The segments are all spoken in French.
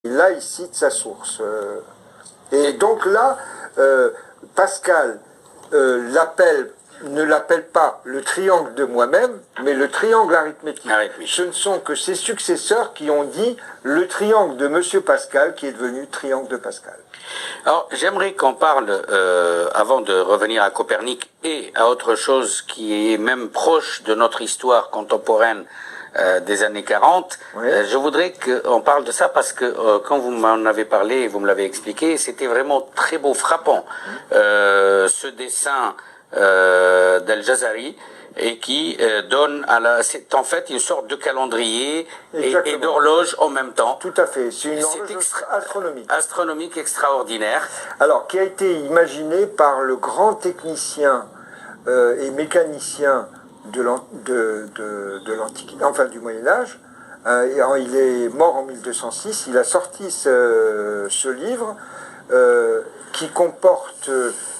là, il cite sa source. Et donc là, Pascal ne l'appelle pas le triangle de moi-même, mais le triangle arithmétique. Ce ne sont que ses successeurs qui ont dit le triangle de Monsieur Pascal, qui est devenu triangle de Pascal. Alors, j'aimerais qu'on parle, avant de revenir à Copernic, et à autre chose qui est même proche de notre histoire contemporaine des années 40. Oui. Je voudrais qu'on parle de ça parce que quand vous m'en avez parlé, vous me l'avez expliqué, c'était vraiment très beau, frappant, ce dessin d'Al-Jazari, et qui donne c'est en fait une sorte de calendrier et d'horloge en même temps. Tout à fait, c'est une horloge astronomique. Astronomique extraordinaire. Alors, qui a été imaginé par le grand technicien et mécanicien de l'Antiquité, enfin du Moyen-Âge. Il est mort en 1206, il a sorti ce livre qui comporte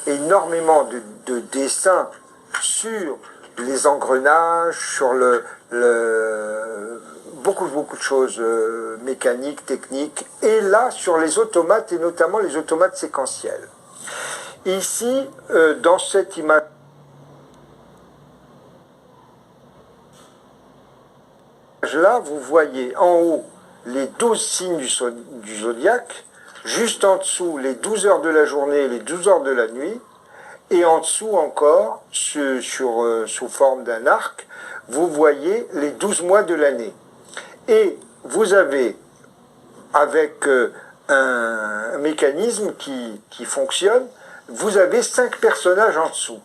énormément de dessins sur les engrenages, sur beaucoup de choses mécaniques, techniques, et là sur les automates, et notamment les automates séquentiels. Ici, dans cette image, là, vous voyez en haut les 12 signes du zodiaque, juste en dessous les 12 heures de la journée et les 12 heures de la nuit, et en dessous encore, sous forme d'un arc, vous voyez les 12 mois de l'année. Et vous avez, avec un mécanisme qui fonctionne, vous avez 5 personnages en dessous.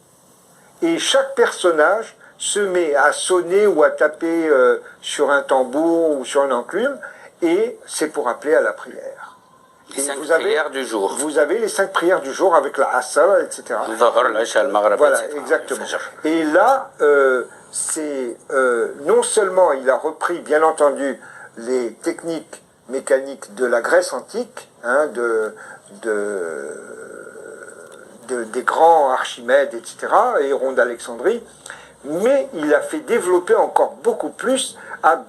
Et chaque personnage se met à sonner ou à taper sur un tambour ou sur une enclume, et c'est pour appeler à la prière. Les 5 prières du jour. Vous avez les 5 prières du jour avec la Asr, etc. Voilà, exactement. Et là, non seulement il a repris, bien entendu, les techniques mécaniques de la Grèce antique, hein, des grands Archimède, etc., et Héron d'Alexandrie, mais il a fait développer encore beaucoup plus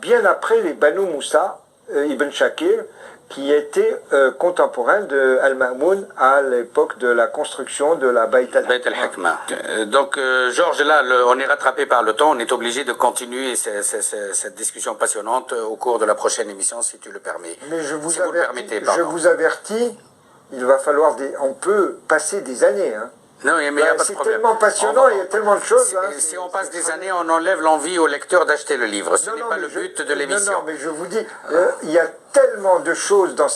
bien après les Banu Moussa, Ibn Shakir, qui était contemporain de Al-Ma'moun à l'époque de la construction de la Bayt al-Hikma. Donc, Georges, là, on est rattrapé par le temps, on est obligé de continuer cette discussion passionnante au cours de la prochaine émission, si tu le permets. Mais je vous avertis, il va falloir on peut passer des années, hein. Non, mais c'est tellement passionnant, il y a tellement de choses. Si on passe des années, on enlève l'envie au lecteur d'acheter le livre. Ce n'est pas le but de l'émission. Non, mais je vous dis, il y a tellement de choses dans ces